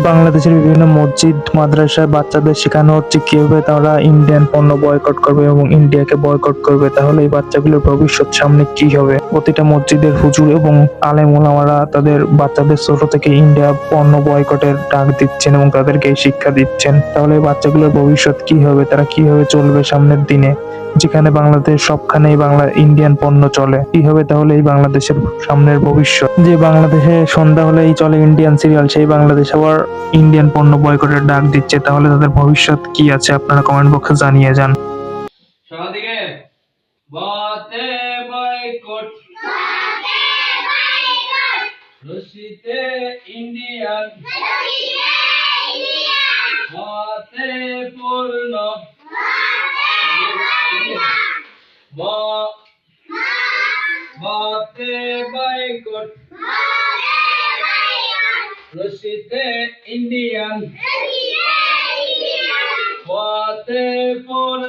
বাংলাদেশের বিভিন্ন মসজিদ মাদ্রাসায় বাচ্চাদের শেখানো হচ্ছে কিভাবে তারা ইন্ডিয়ান পণ্য বয়কট করবে এবং ইন্ডিয়াকে বয়কট করবে। তাহলে এই বাচ্চাগুলোর ভবিষ্যৎ সামনে কি হবে? প্রতিটা মসজিদের হুজুর এবং আলেম ওলামারা তাদের বাচ্চাদের ছোট থেকে ইন্ডিয়া পণ্য বয়কটের ডাক দিচ্ছেন এবং তাদেরকে এই শিক্ষা দিচ্ছেন। তাহলে এই বাচ্চাগুলোর ভবিষ্যৎ কি হবে? তারা কিভাবে চলবে সামনের দিনে? যেখানে বাংলাদেশ সবখানেই বাংলা ইন্ডিয়ান পণ্য চলে, কি হবে তাহলে এই বাংলাদেশের সামনের ভবিষ্যৎ? যে বাংলাদেশে সন্ধ্যা হলেই চলে ইন্ডিয়ান সিরিয়াল, সেই বাংলাদেশ আবার ইন্ডিয়ান পণ্য বয়কটের ডাক দিচ্ছে, তাহলে তাদের ভবিষ্যৎ কি আছে? আপনারা কমেন্ট বক্সে জানিয়ে যান। সবাইকে বতে বয়কট রশিতে ইন্ডিয়ান বতে পূর্ণ বতে বয়কট রশিতে ইন্ডিয়ান বতে পূর্ণ